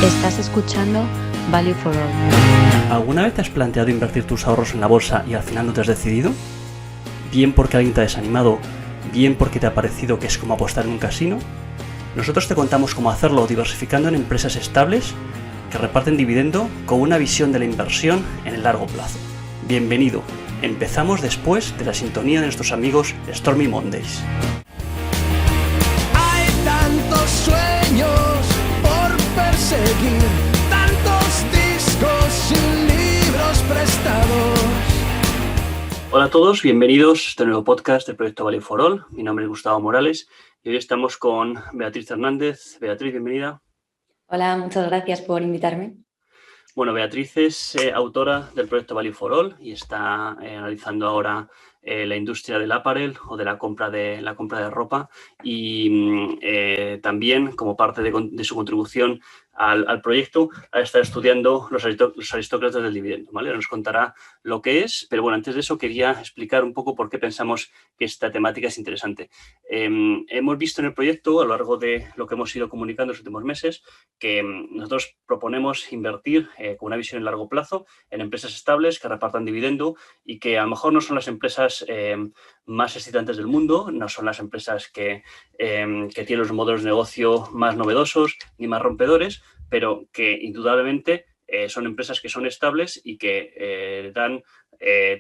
Estás escuchando Value for All. ¿Alguna vez te has planteado invertir tus ahorros en la bolsa y al final no te has decidido? Bien porque alguien te ha desanimado, bien porque te ha parecido que es como apostar en un casino. Nosotros te contamos cómo hacerlo diversificando en empresas estables que reparten dividendo con una visión de la inversión en el largo plazo. Bienvenido. Empezamos después de la sintonía de nuestros amigos Stormy Mondays. Hay tantos sueños por perseguir, tantos discos y libros prestados. Hola a todos, bienvenidos a este nuevo podcast del proyecto Value for All. Mi nombre es Gustavo Morales y hoy estamos con Beatriz Hernández. Beatriz, bienvenida. Hola, muchas gracias por invitarme. Bueno, Beatriz es autora del proyecto Value for All y está analizando ahora la industria del apparel o de la compra de ropa y también como parte de su contribución al proyecto ha estado estudiando los aristócratas del dividendo, ¿vale? Nos contará lo que es, pero bueno, antes de eso quería explicar un poco por qué pensamos que esta temática es interesante. Hemos visto en el proyecto, a lo largo de lo que hemos ido comunicando en los últimos meses, que nosotros proponemos invertir con una visión en largo plazo en empresas estables que repartan dividendo y que a lo mejor no son las empresas más excitantes del mundo, no son las empresas que tienen los modelos de negocio más novedosos ni más rompedores, pero que indudablemente son empresas que son estables y que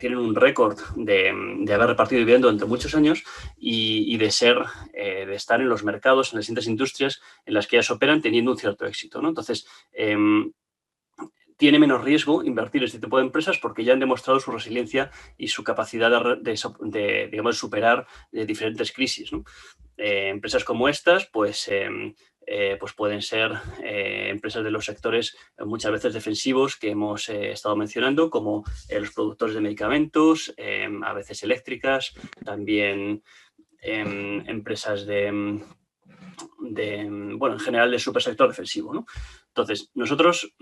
tienen un récord de haber repartido dividendo durante muchos años y de estar en los mercados, en las distintas industrias en las que ellas operan teniendo un cierto éxito, ¿no? Entonces, tiene menos riesgo invertir en este tipo de empresas porque ya han demostrado su resiliencia y su capacidad de superar diferentes crisis, ¿no? Empresas como estas, pues pueden ser empresas de los sectores muchas veces defensivos que hemos estado mencionando, como los productores de medicamentos, a veces eléctricas, también empresas en general del supersector defensivo, ¿no? Entonces, nosotros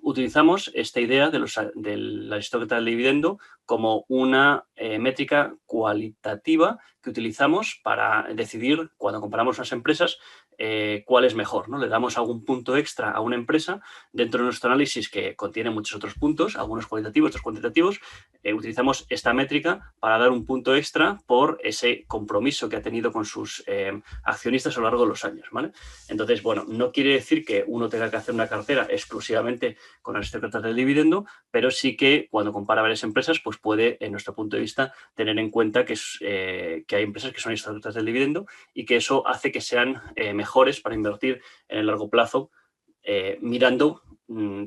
utilizamos esta idea del aristócrata del dividendo como una métrica cualitativa que utilizamos para decidir, cuando comparamos unas empresas, cuál es mejor, ¿no? Le damos algún punto extra a una empresa dentro de nuestro análisis que contiene muchos otros puntos, algunos cualitativos, otros cuantitativos. Utilizamos esta métrica para dar un punto extra por ese compromiso que ha tenido con sus accionistas a lo largo de los años, ¿vale? Entonces, bueno, no quiere decir que uno tenga que hacer una cartera exclusivamente con aristócratas del dividendo, pero sí que cuando compara varias empresas, pues puede, en nuestro punto de vista, tener en cuenta que hay empresas que son aristócratas del dividendo y que eso hace que sean mejores para invertir en el largo plazo, mirando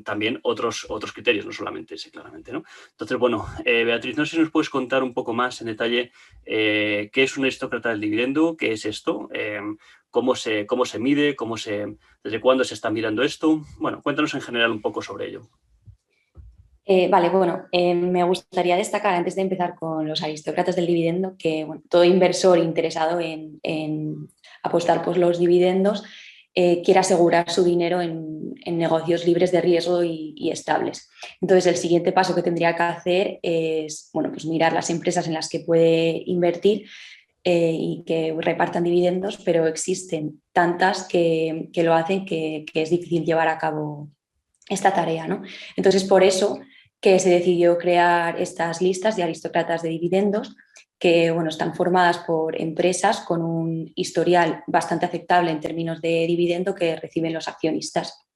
también otros criterios, no solamente ese, claramente, ¿no? Entonces, bueno, Beatriz, no sé si nos puedes contar un poco más en detalle qué es un aristócrata del dividendo, qué es esto, cómo se mide, desde cuándo se está mirando esto. Bueno, cuéntanos en general un poco sobre ello. Me gustaría destacar, antes de empezar con los aristócratas del dividendo, que todo inversor interesado en apostar por los dividendos quiere asegurar su dinero en negocios libres de riesgo y estables. Entonces, el siguiente paso que tendría que hacer es pues mirar las empresas en las que puede invertir y que repartan dividendos, pero existen tantas que lo hacen que es difícil llevar a cabo esta tarea, ¿no? Entonces, por eso que se decidió crear estas listas de aristócratas de dividendos que están formadas por empresas con un historial bastante aceptable en términos de dividendo que reciben los accionistas.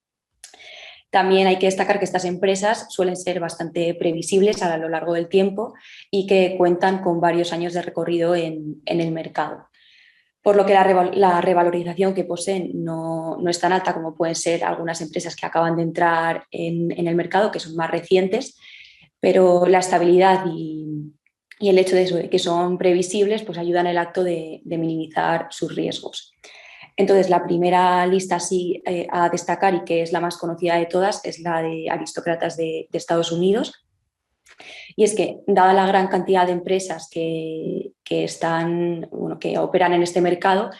También hay que destacar que estas empresas suelen ser bastante previsibles a lo largo del tiempo y que cuentan con varios años de recorrido en el mercado. Por lo que la revalorización que poseen no es tan alta como pueden ser algunas empresas que acaban de entrar en el mercado, que son más recientes, pero la estabilidad y el hecho de eso, de que son previsibles, pues ayudan el acto de minimizar sus riesgos. Entonces, la primera lista sí a destacar y que es la más conocida de todas es la de aristócratas de Estados Unidos. Y es que, dada la gran cantidad de empresas que operan en este mercado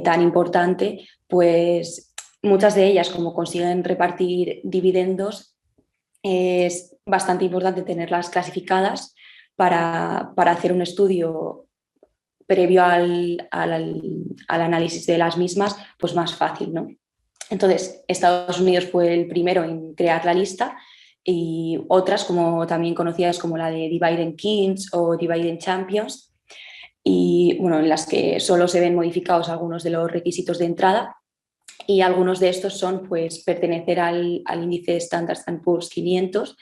tan importante, pues muchas de ellas, como consiguen repartir dividendos, es bastante importante tenerlas clasificadas para hacer un estudio previo al análisis de las mismas, pues más fácil, ¿no? Entonces, Estados Unidos fue el primero en crear la lista y otras como también conocidas como la de Dividend Kings o Dividend Champions, y bueno, en las que solo se ven modificados algunos de los requisitos de entrada, y algunos de estos son pues pertenecer al índice Standard & Poor's 500,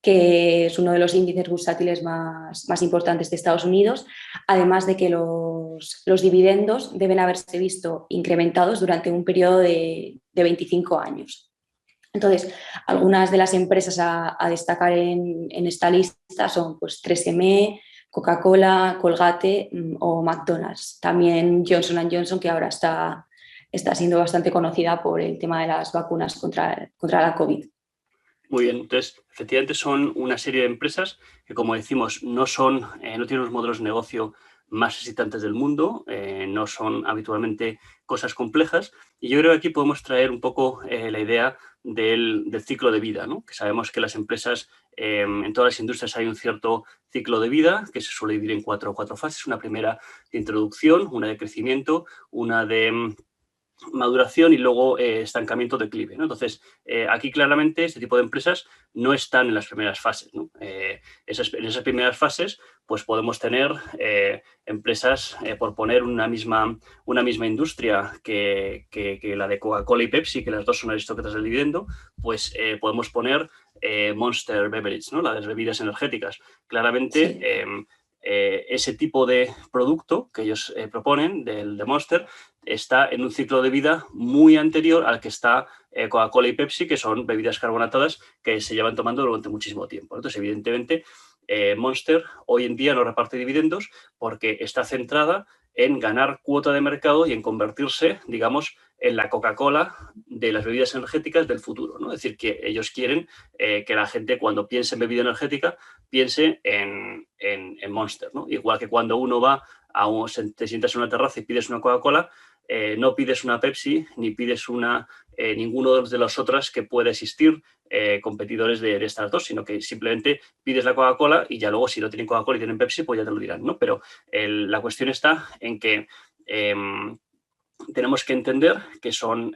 que es uno de los índices bursátiles más importantes de Estados Unidos, además de que los dividendos deben haberse visto incrementados durante un periodo de 25 años. Entonces, algunas de las empresas a destacar en esta lista son pues 3M, Coca-Cola, Colgate o McDonald's. También Johnson & Johnson, que ahora está siendo bastante conocida por el tema de las vacunas contra la COVID. Muy bien, entonces efectivamente son una serie de empresas que, como decimos, no tienen los modelos de negocio más excitantes del mundo, no son habitualmente cosas complejas, y yo creo que aquí podemos traer un poco la idea del ciclo de vida, ¿no? Que sabemos que las empresas, en todas las industrias hay un cierto ciclo de vida que se suele dividir en cuatro fases. Una primera de introducción, una de crecimiento, una de maduración y luego estancamiento, declive, ¿no? Entonces, aquí claramente este tipo de empresas no están en las primeras fases, ¿no? En esas primeras fases pues podemos tener empresas, por poner una misma industria que la de Coca-Cola y Pepsi, que las dos son aristócratas del dividendo, pues podemos poner Monster Beverage, ¿no? La de las bebidas energéticas. Claramente, sí. Ese tipo de producto que ellos proponen, de Monster, está en un ciclo de vida muy anterior al que está Coca-Cola y Pepsi, que son bebidas carbonatadas que se llevan tomando durante muchísimo tiempo. Entonces, evidentemente, Monster hoy en día no reparte dividendos porque está centrada en ganar cuota de mercado y en convertirse, digamos, en la Coca-Cola de las bebidas energéticas del futuro, ¿no? Es decir, que ellos quieren que la gente, cuando piense en bebida energética, piense en Monster, ¿no? Igual que cuando uno va te sientas en una terraza y pides una Coca-Cola, no pides una Pepsi ni pides ninguno de las otras que pueda existir, competidores de estas dos, sino que simplemente pides la Coca-Cola y ya luego, si no tienen Coca-Cola y tienen Pepsi, pues ya te lo dirán, ¿no? Pero la cuestión está en que tenemos que entender que son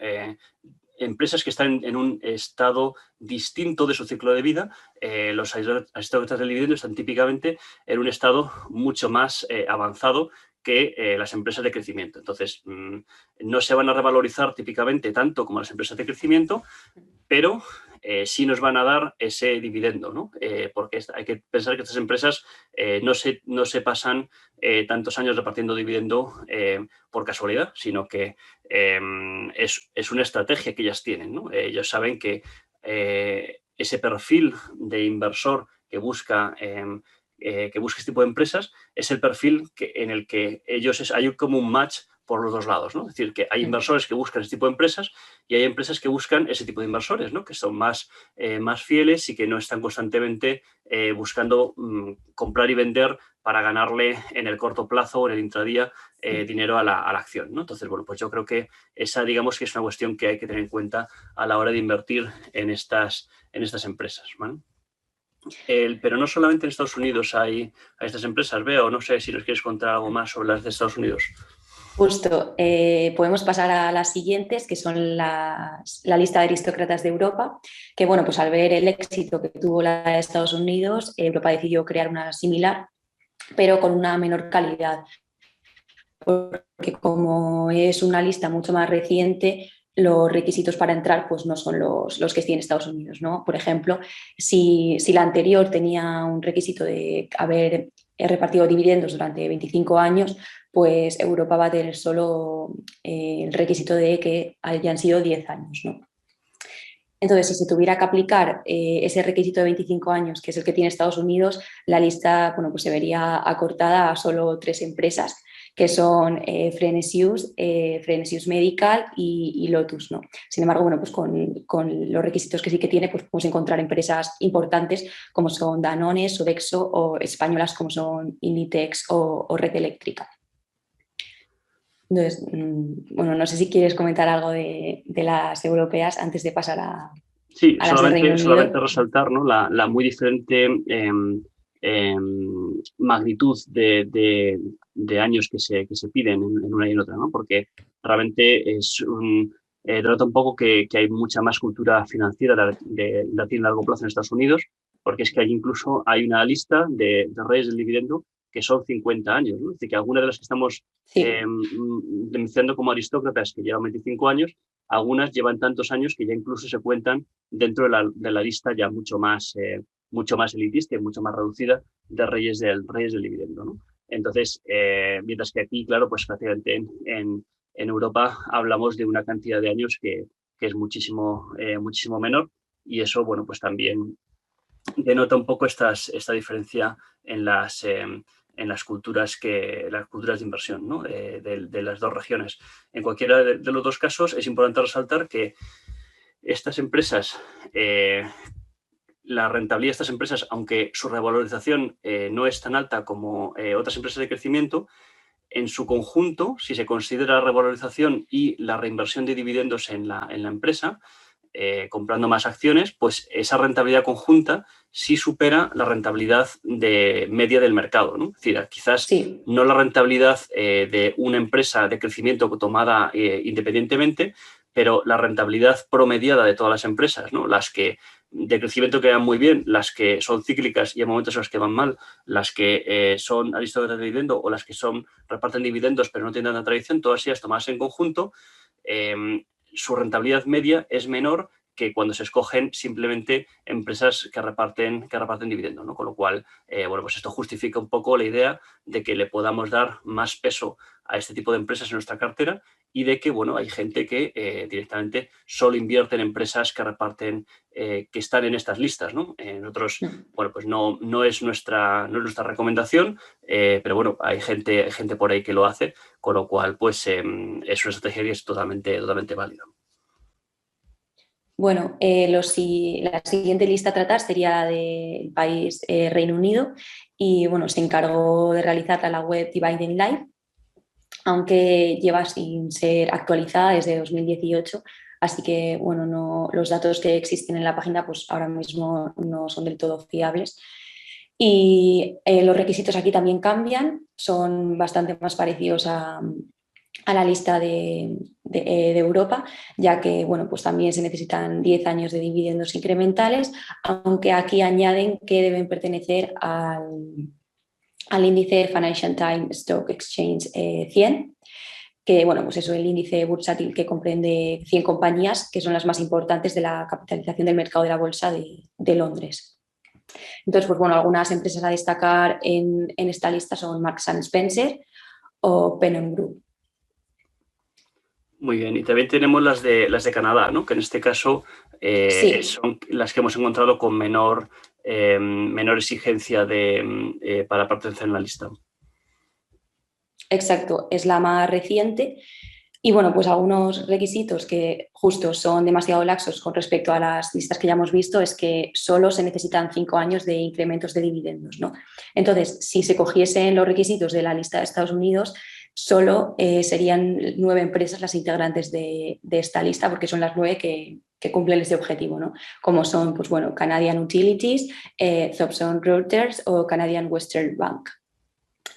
empresas que están en un estado distinto de su ciclo de vida. Los aristócratas del dividendo están típicamente en un estado mucho más avanzado que las empresas de crecimiento. Entonces, no se van a revalorizar típicamente tanto como las empresas de crecimiento, pero sí nos van a dar ese dividendo, ¿no? Porque hay que pensar que estas empresas no se pasan tantos años repartiendo dividendo por casualidad, sino que es una estrategia que ellas tienen, ¿no? Ellos saben que ese perfil de inversor que busca este tipo de empresas es el perfil en el que hay como un match por los dos lados, ¿no? Es decir, que hay inversores que buscan ese tipo de empresas y hay empresas que buscan ese tipo de inversores, ¿no? Que son más fieles y que no están constantemente buscando comprar y vender para ganarle en el corto plazo o en el intradía dinero a la acción, ¿no? Entonces, bueno, pues yo creo que esa, digamos, que es una cuestión que hay que tener en cuenta a la hora de invertir en estas empresas, ¿vale? Pero no solamente en Estados Unidos hay estas empresas, veo, no sé si nos quieres contar algo más sobre las de Estados Unidos. Justo, podemos pasar a las siguientes, que son la lista de aristócratas de Europa, que bueno, pues al ver el éxito que tuvo la de Estados Unidos, Europa decidió crear una similar, pero con una menor calidad, porque como es una lista mucho más reciente, los requisitos para entrar pues no son los que tiene Estados Unidos, ¿no? Por ejemplo, si la anterior tenía un requisito de haber repartido dividendos durante 25 años, pues Europa va a tener solo el requisito de que hayan sido 10 años, ¿no? Entonces, si se tuviera que aplicar ese requisito de 25 años, que es el que tiene Estados Unidos, la lista, bueno, pues se vería acortada a solo 3 empresas, que son Fresenius, Fresenius Medical y Lotus, ¿no? Sin embargo, bueno, pues con los requisitos que sí que tiene, pues podemos encontrar empresas importantes como son Danone, Sodexo, o españolas como son Inditex o Red Eléctrica. Entonces, bueno, no sé si quieres comentar algo de las europeas antes de pasar a las de Reino Unido. Solamente resaltar, ¿no? la muy diferente magnitud de años que se piden en una y en otra, ¿no? Porque realmente denota un poco que hay mucha más cultura financiera de invertir a largo plazo en Estados Unidos, porque es que incluso hay una lista de reyes del dividendo que son 50 años, ¿no? Es decir, que algunas de las que estamos mencionando como aristócratas que llevan 25 años, algunas llevan tantos años que ya incluso se cuentan dentro de la lista ya mucho más elitista y mucho más reducida de reyes del dividendo, ¿no? Entonces, mientras que aquí, claro, pues prácticamente en Europa hablamos de una cantidad de años que es muchísimo menor, y eso, bueno, pues también denota un poco esta diferencia en las culturas de inversión, ¿no? de las dos regiones. En cualquiera de los dos casos es importante resaltar que estas empresas, la rentabilidad de estas empresas, aunque su revalorización no es tan alta como otras empresas de crecimiento, en su conjunto, si se considera la revalorización y la reinversión de dividendos en la empresa, comprando más acciones, pues esa rentabilidad conjunta sí supera la rentabilidad media del mercado, ¿no? Es decir, quizás no la rentabilidad de una empresa de crecimiento tomada independientemente, pero la rentabilidad promediada de todas las empresas, ¿no? Las que de crecimiento que van muy bien, las que son cíclicas y hay momentos en los que van mal, las que son aristócratas de dividendo o las que reparten dividendos pero no tienen tanta tradición, todas ellas tomadas en conjunto, su rentabilidad media es menor que cuando se escogen simplemente empresas que reparten dividendos, ¿no? Con lo cual, bueno, pues esto justifica un poco la idea de que le podamos dar más peso a este tipo de empresas en nuestra cartera y de que, bueno, hay gente que directamente solo invierte en empresas que reparten, que están en estas listas, ¿no? Nosotros, bueno, pues no es nuestra recomendación, pero bueno, hay gente por ahí que lo hace, con lo cual, pues es una estrategia que es totalmente válida. Bueno, la siguiente lista a tratar sería del país Reino Unido y bueno, se encargó de realizarla la web Dividend Live, aunque lleva sin ser actualizada desde 2018, así que bueno, los datos que existen en la página pues ahora mismo no son del todo fiables. Y los requisitos aquí también cambian, son bastante más parecidos a la lista de Europa, ya que bueno, pues también se necesitan 10 años de dividendos incrementales, aunque aquí añaden que deben pertenecer al índice Financial Times Stock Exchange 100, que bueno, pues eso es el índice bursátil que comprende 100 compañías que son las más importantes de la capitalización del mercado de la bolsa de Londres. Entonces, pues bueno, algunas empresas a destacar en esta lista son Marks & Spencer o Pennon Group. Muy bien, y también tenemos las de Canadá, ¿no? Que en este caso son las que hemos encontrado con menor exigencia para pertenecer en la lista. Exacto, es la más reciente. Y bueno, pues algunos requisitos que justo son demasiado laxos con respecto a las listas que ya hemos visto es que solo se necesitan 5 años de incrementos de dividendos, ¿no? Entonces, si se cogiesen los requisitos de la lista de Estados Unidos, solo serían 9 empresas las integrantes de esta lista, porque son las 9 que cumplen ese objetivo, ¿no? Como son, pues bueno, Canadian Utilities, Thomson Reuters o Canadian Western Bank.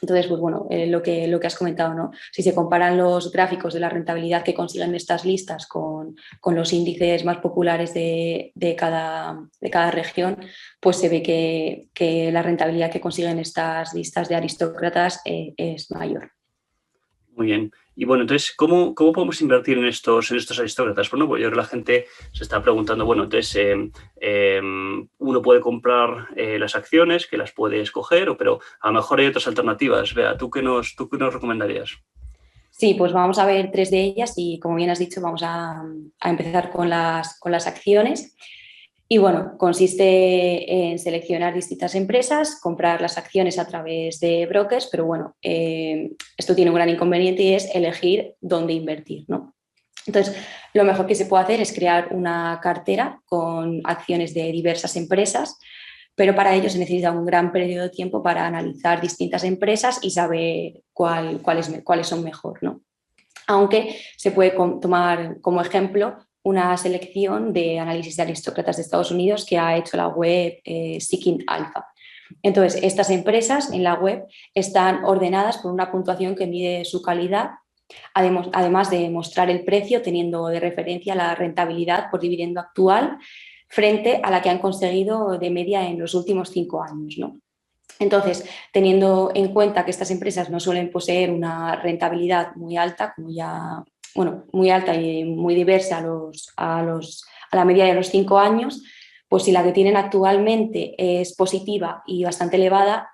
Entonces, pues bueno, lo que has comentado, ¿no? Si se comparan los gráficos de la rentabilidad que consiguen estas listas con los índices más populares de cada región, pues se ve que la rentabilidad que consiguen estas listas de aristócratas es mayor. Muy bien. Y bueno, entonces, ¿cómo podemos invertir en estos aristócratas? Bueno, pues yo creo que la gente se está preguntando, bueno, entonces uno puede comprar las acciones, que las puede escoger, pero a lo mejor hay otras alternativas. Bea, ¿tú qué nos recomendarías? Sí, pues vamos a ver 3 de ellas y como bien has dicho, vamos a empezar con las acciones. Y bueno, consiste en seleccionar distintas empresas, comprar las acciones a través de brokers, pero bueno, esto tiene un gran inconveniente y es elegir dónde invertir, ¿no? Entonces, lo mejor que se puede hacer es crear una cartera con acciones de diversas empresas, pero para ello se necesita un gran periodo de tiempo para analizar distintas empresas y saber cuáles son mejor, ¿no? Aunque se puede tomar como ejemplo una selección de análisis de aristócratas de Estados Unidos que ha hecho la web Seeking Alpha. Entonces, estas empresas en la web están ordenadas por una puntuación que mide su calidad además de mostrar el precio teniendo de referencia la rentabilidad por dividendo actual frente a la que han conseguido de media en los últimos 5 años, ¿no? Entonces, teniendo en cuenta que estas empresas no suelen poseer una rentabilidad muy alta, muy alta y muy diversa a la media de los 5 años, pues si la que tienen actualmente es positiva y bastante elevada,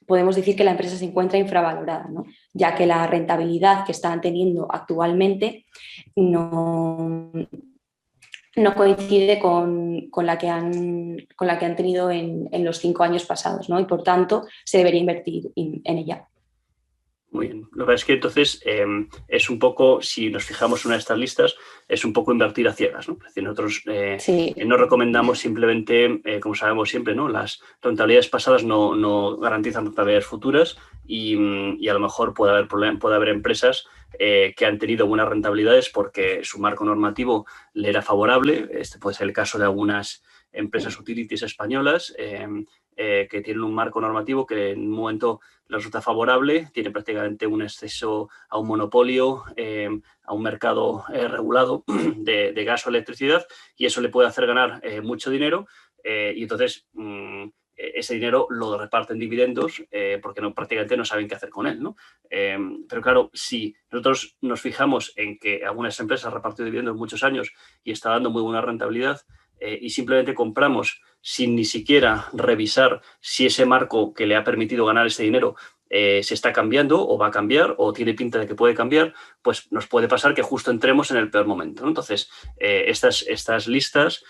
podemos decir que la empresa se encuentra infravalorada, ¿no? Ya que la rentabilidad que están teniendo actualmente no coincide con la que han tenido en los 5 años pasados, ¿no? Y por tanto se debería invertir en ella. Muy bien. Lo que pasa es que entonces es un poco, si nos fijamos en una de estas listas, es un poco invertir a ciegas, ¿no? Es decir, nosotros Sí. no recomendamos simplemente, como sabemos siempre, ¿no? Las rentabilidades pasadas no garantizan rentabilidades futuras y a lo mejor puede haber empresas que han tenido buenas rentabilidades porque su marco normativo le era favorable. Este puede ser el caso de algunas empresas utilities españolas que tienen un marco normativo que en un momento les resulta favorable, tiene prácticamente un acceso a un monopolio, a un mercado regulado de gas o electricidad, y eso le puede hacer ganar mucho dinero y entonces ese dinero lo reparten dividendos porque prácticamente no saben qué hacer con él, ¿no? Pero claro, si nosotros nos fijamos en que algunas empresas han repartido dividendos muchos años y está dando muy buena rentabilidad y simplemente compramos sin ni siquiera revisar si ese marco que le ha permitido ganar ese dinero se está cambiando o va a cambiar o tiene pinta de que puede cambiar, pues nos puede pasar que justo entremos en el peor momento, ¿no? Entonces, estas listas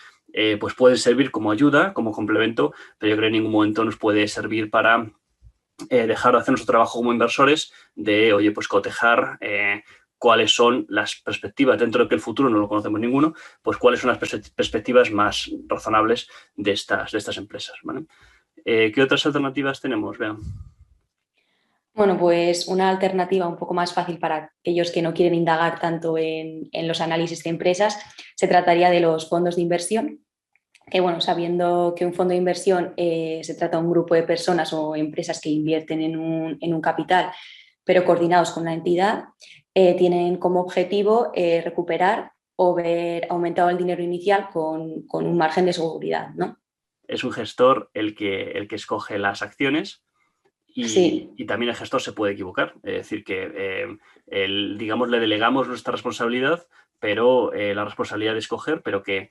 pues pueden servir como ayuda, como complemento, pero yo creo que en ningún momento nos puede servir para dejar de hacer nuestro trabajo como inversores de, oye, pues cotejar cuáles son las perspectivas, dentro de que el futuro no lo conocemos ninguno, pues cuáles son las perspectivas más razonables de estas empresas, ¿vale? ¿Qué otras alternativas tenemos? Vean. Bueno, pues una alternativa un poco más fácil para aquellos que no quieren indagar tanto en los análisis de empresas, se trataría de los fondos de inversión, que bueno, sabiendo que un fondo de inversión se trata de un grupo de personas o empresas que invierten en un capital, pero coordinados con la entidad, tienen como objetivo recuperar o ver aumentado el dinero inicial con un margen de seguridad, ¿no? Es un gestor el que escoge las acciones Sí. y también el gestor se puede equivocar. Es decir, que digamos, le delegamos nuestra responsabilidad, pero la responsabilidad de escoger, pero que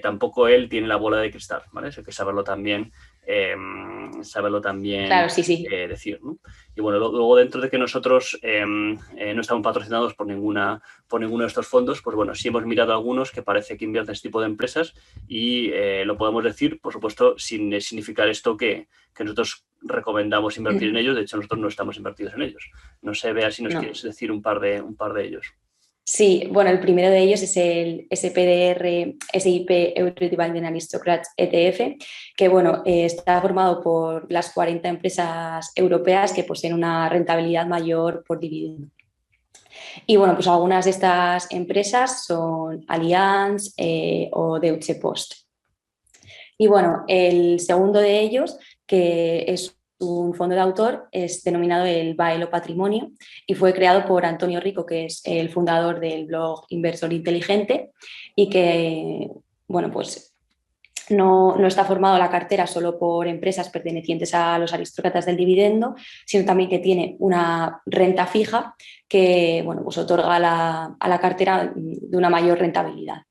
tampoco él tiene la bola de cristal, ¿vale? Eso hay que saberlo también Claro, sí. decir, ¿no? Y bueno, luego dentro de que nosotros no estamos patrocinados por ninguno de estos fondos, pues bueno, sí hemos mirado algunos que parece que invierten este tipo de empresas y lo podemos decir, por supuesto, sin significar esto que nosotros recomendamos invertir en ellos. De hecho, nosotros no estamos invertidos en ellos. No sé, Bea, si nos quieres decir un par de ellos. Sí, bueno, el primero de ellos es el SPDR SIP Euro-Dividend Aristocrats ETF, que bueno, está formado por las 40 empresas europeas que poseen una rentabilidad mayor por dividendo. Y bueno, pues algunas de estas empresas son Allianz o Deutsche Post. Y bueno, el segundo de ellos, que es un fondo de autor, es denominado el Baelo Patrimonio y fue creado por Antonio Rico, que es el fundador del blog Inversor Inteligente y que, bueno, pues no está formado la cartera solo por empresas pertenecientes a los aristócratas del dividendo, sino también que tiene una renta fija que, bueno, pues otorga a la cartera de una mayor rentabilidad.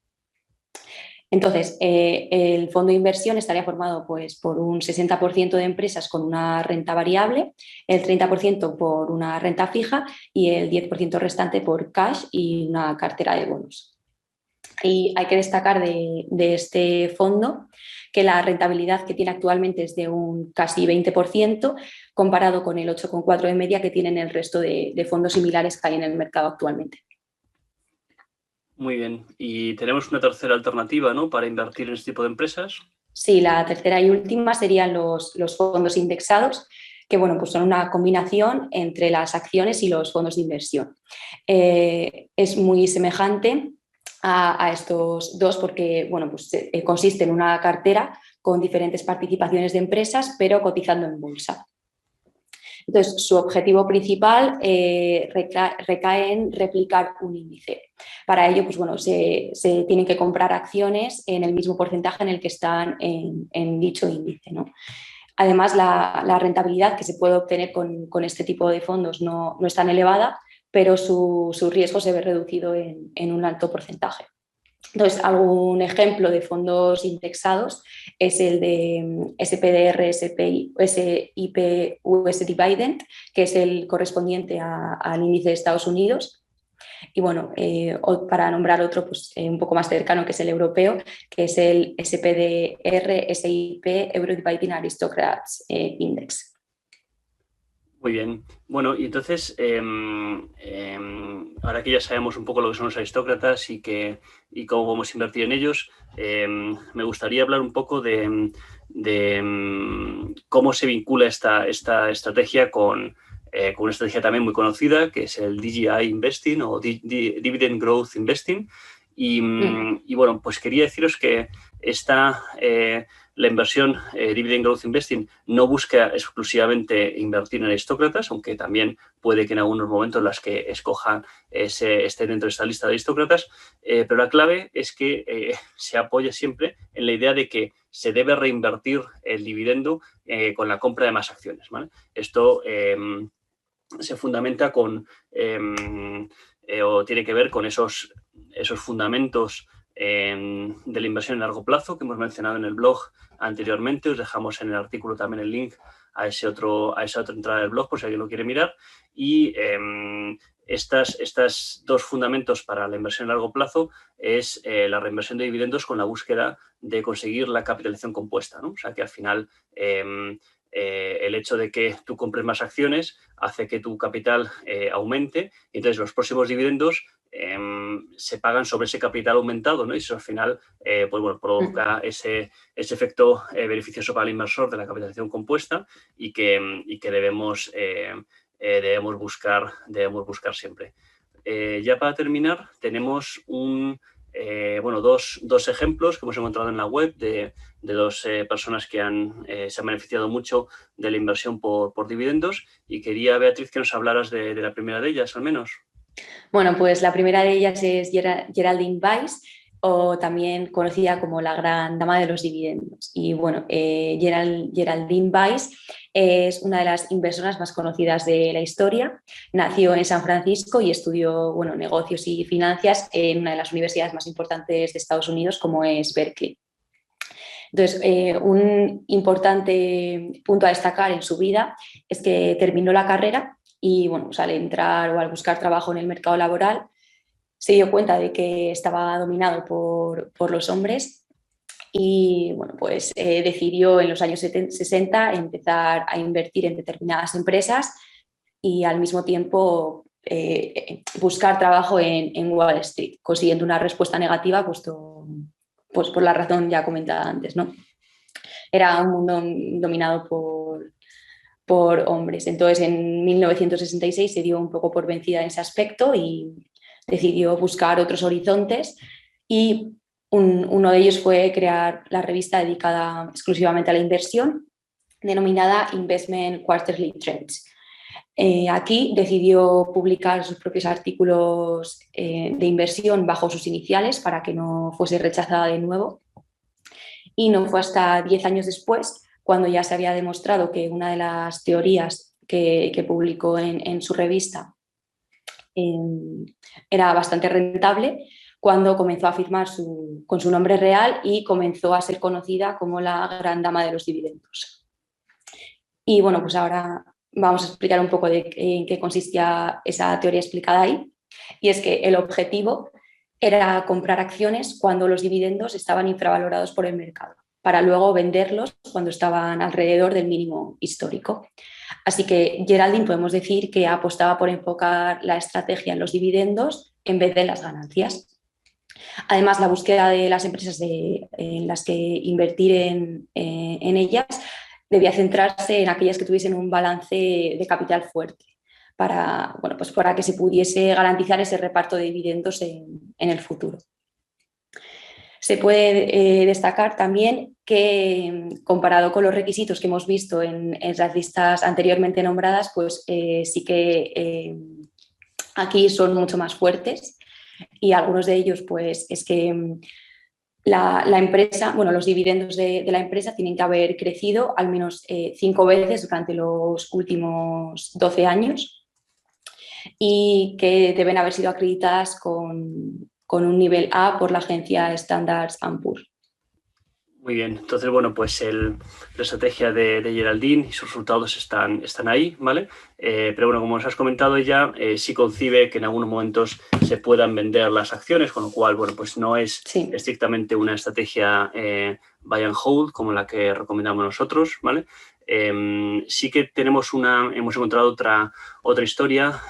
Entonces, el fondo de inversión estaría formado pues, por un 60% de empresas con una renta variable, el 30% por una renta fija y el 10% restante por cash y una cartera de bonos. Y hay que destacar de este fondo que la rentabilidad que tiene actualmente es de un casi 20% comparado con el 8,4% de media que tienen el resto de fondos similares que hay en el mercado actualmente. Muy bien. Y tenemos una tercera alternativa, ¿no?, para invertir en este tipo de empresas. Sí, la tercera y última serían los fondos indexados, que bueno, pues son una combinación entre las acciones y los fondos de inversión. Es muy semejante a estos dos porque bueno, pues, consiste en una cartera con diferentes participaciones de empresas, pero cotizando en bolsa. Entonces, su objetivo principal recae en replicar un índice. Para ello, pues bueno, se tienen que comprar acciones en el mismo porcentaje en el que están en dicho índice, ¿no? Además, la rentabilidad que se puede obtener con este tipo de fondos no es tan elevada, pero su riesgo se ve reducido en un alto porcentaje. Entonces, algún ejemplo de fondos indexados es el de SPDR, SIP, US Dividend, que es el correspondiente al índice de Estados Unidos. Y bueno, para nombrar otro pues, un poco más cercano, que es el europeo, que es el SPDR, SIP, Euro Dividing Aristocrats Index. Muy bien. Bueno, y entonces, ahora que ya sabemos un poco lo que son los aristócratas y cómo podemos invertir en ellos, me gustaría hablar un poco de cómo se vincula esta estrategia con una estrategia también muy conocida, que es el DGI Investing o Dividend Growth Investing. Y bueno, pues quería deciros que la inversión Dividend Growth Investing no busca exclusivamente invertir en aristócratas, aunque también puede que en algunos momentos las que escojan esté dentro de esta lista de aristócratas, pero la clave es que se apoya siempre en la idea de que se debe reinvertir el dividendo con la compra de más acciones, ¿vale? Esto se fundamenta o tiene que ver con esos fundamentos de la inversión a largo plazo que hemos mencionado en el blog anteriormente. Os dejamos en el artículo también el link a esa otra entrada del blog por si alguien lo quiere mirar. Y estas dos fundamentos para la inversión a largo plazo es la reinversión de dividendos con la búsqueda de conseguir la capitalización compuesta, ¿no? O sea que al final el hecho de que tú compres más acciones hace que tu capital aumente y entonces los próximos dividendos se pagan sobre ese capital aumentado, ¿no? Y eso al final pues bueno, provoca ese efecto beneficioso para el inversor de la capitalización compuesta y que debemos buscar siempre. Ya para terminar, tenemos dos ejemplos que hemos encontrado en la web de dos personas que se han beneficiado mucho de la inversión por dividendos y quería, Beatriz, que nos hablaras de la primera de ellas, al menos. Bueno, pues la primera de ellas es Geraldine Weiss, o también conocida como la gran dama de los dividendos. Y bueno, Geraldine Weiss es una de las inversoras más conocidas de la historia. Nació en San Francisco y estudió negocios y finanzas en una de las universidades más importantes de Estados Unidos, como es Berkeley. Entonces, un importante punto a destacar en su vida es que terminó la carrera y bueno, pues al entrar o al buscar trabajo en el mercado laboral se dio cuenta de que estaba dominado por los hombres y bueno, pues decidió en los años 60 empezar a invertir en determinadas empresas y al mismo tiempo buscar trabajo en Wall Street, consiguiendo una respuesta negativa pues por la razón ya comentada antes, ¿no? Era un mundo dominado por hombres. Entonces, en 1966 se dio un poco por vencida en ese aspecto y decidió buscar otros horizontes y uno de ellos fue crear la revista dedicada exclusivamente a la inversión, denominada Investment Quarterly Trends. Aquí decidió publicar sus propios artículos de inversión bajo sus iniciales para que no fuese rechazada de nuevo. Y no fue hasta 10 años después, cuando ya se había demostrado que una de las teorías que publicó en su revista era bastante rentable, cuando comenzó a firmar con su nombre real y comenzó a ser conocida como la gran dama de los dividendos. Y bueno, pues ahora vamos a explicar un poco en qué consistía esa teoría explicada ahí. Y es que el objetivo era comprar acciones cuando los dividendos estaban infravalorados por el mercado, para luego venderlos cuando estaban alrededor del mínimo histórico. Así que Geraldine podemos decir que apostaba por enfocar la estrategia en los dividendos en vez de en las ganancias. Además, la búsqueda de las empresas en las que invertir en ellas debía centrarse en aquellas que tuviesen un balance de capital fuerte para que se pudiese garantizar ese reparto de dividendos en el futuro. Se puede destacar también que, comparado con los requisitos que hemos visto en las listas anteriormente nombradas, pues sí que aquí son mucho más fuertes, y algunos de ellos pues es que la empresa, bueno, los dividendos de la empresa tienen que haber crecido al menos 5 veces durante los últimos 12 años y que deben haber sido acreditadas con un nivel A por la agencia Standard & Poor's. Muy bien, entonces, bueno, pues la estrategia de Geraldine y sus resultados están ahí, ¿vale? Pero bueno, como os has comentado, ella sí concibe que en algunos momentos se puedan vender las acciones, con lo cual, bueno, pues no es estrictamente una estrategia buy and hold como la que recomendamos nosotros, ¿vale? Sí que hemos encontrado otra historia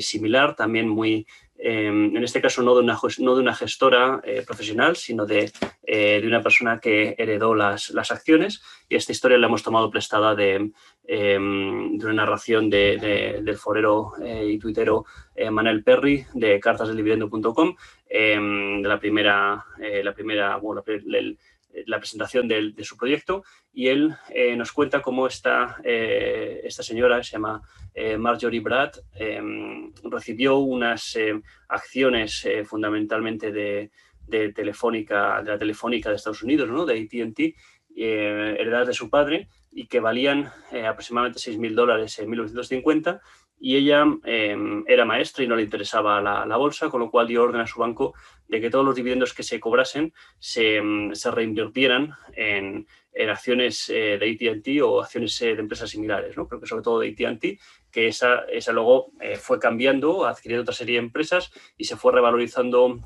similar, también muy... en este caso no de una gestora profesional, sino de una persona que heredó las acciones, y esta historia la hemos tomado prestada de una narración del forero y tuitero Manel Perry de cartasdeldividendo.com, de la presentación de su proyecto, y él nos cuenta cómo esta señora, se llama Marjorie Bratt, recibió unas acciones fundamentalmente de la Telefónica de Estados Unidos, ¿no? De AT&T, heredadas de su padre, y que valían aproximadamente $6.000 en 1950, y ella era maestra y no le interesaba la bolsa, con lo cual dio orden a su banco de que todos los dividendos que se cobrasen se reinvirtieran en acciones de AT&T o acciones de empresas similares, ¿no? Creo que sobre todo de AT&T, que esa luego fue cambiando, adquiriendo otra serie de empresas y se fue revalorizando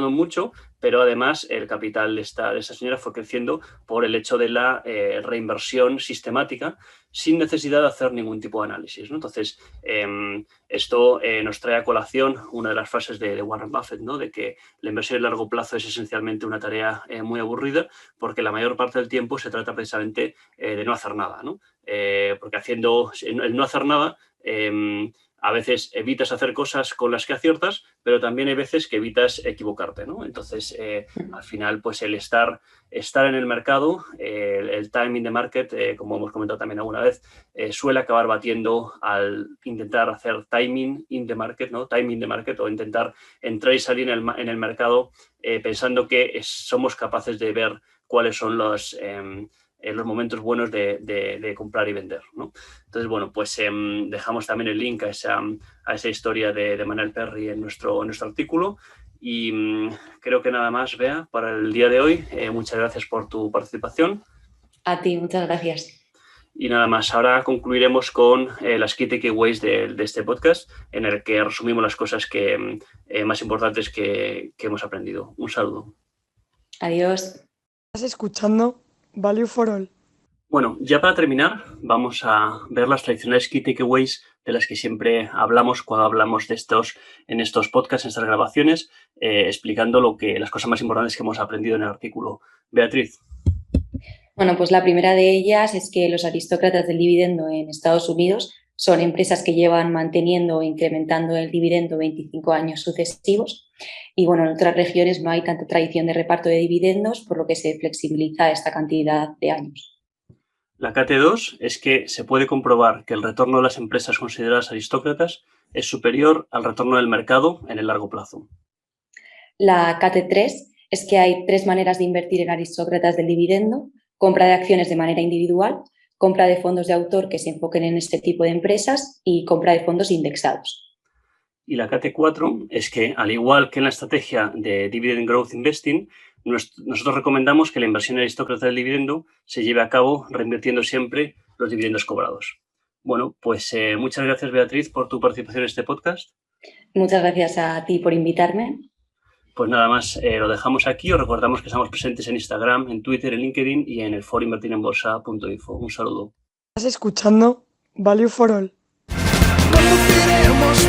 mucho, pero además el capital de esta señora fue creciendo por el hecho de la reinversión sistemática sin necesidad de hacer ningún tipo de análisis, ¿no? Entonces, esto nos trae a colación una de las frases de Warren Buffett, ¿no? De que la inversión a largo plazo es esencialmente una tarea muy aburrida, porque la mayor parte del tiempo se trata precisamente de no hacer nada, ¿no? Porque el no hacer nada, a veces evitas hacer cosas con las que aciertas, pero también hay veces que evitas equivocarte, ¿no? Entonces, al final, pues el estar en el mercado, el time in the market, como hemos comentado también alguna vez, suele acabar batiendo al intentar hacer timing in the market, ¿no? Time in the market, o intentar entrar y salir en el mercado pensando que somos capaces de ver cuáles son los momentos buenos de comprar y vender, ¿no? Entonces, bueno, pues dejamos también el link a esa historia de Manel Perry en nuestro artículo, y creo que nada más, Bea, para el día de hoy. Muchas gracias por tu participación. A ti, muchas gracias. Y nada más, ahora concluiremos con las key takeaways de este podcast, en el que resumimos las cosas más importantes que hemos aprendido. Un saludo. Adiós. Estás escuchando Value for All. Bueno, ya para terminar, vamos a ver las tradicionales key takeaways de las que siempre hablamos cuando hablamos en estos podcasts, en estas grabaciones, explicando las cosas más importantes que hemos aprendido en el artículo. Beatriz. Bueno, pues la primera de ellas es que los aristócratas del dividendo en Estados Unidos son empresas que llevan manteniendo o incrementando el dividendo 25 años sucesivos, y bueno, en otras regiones no hay tanta tradición de reparto de dividendos, por lo que se flexibiliza esta cantidad de años. La KT2 es que se puede comprobar que el retorno de las empresas consideradas aristócratas es superior al retorno del mercado en el largo plazo. La KT3 es que hay 3 maneras de invertir en aristócratas del dividendo: compra de acciones de manera individual, compra de fondos de autor que se enfoquen en este tipo de empresas y compra de fondos indexados. Y la KT4 es que, al igual que en la estrategia de Dividend Growth Investing, nosotros recomendamos que la inversión aristócrata del dividendo se lleve a cabo reinvirtiendo siempre los dividendos cobrados. Bueno, pues muchas gracias, Beatriz, por tu participación en este podcast. Muchas gracias a ti por invitarme. Pues nada más, lo dejamos aquí. Os recordamos que estamos presentes en Instagram, en Twitter, en LinkedIn y en el foro invertirenbolsa.info. Un saludo. Estás escuchando Value for All. Conduciremos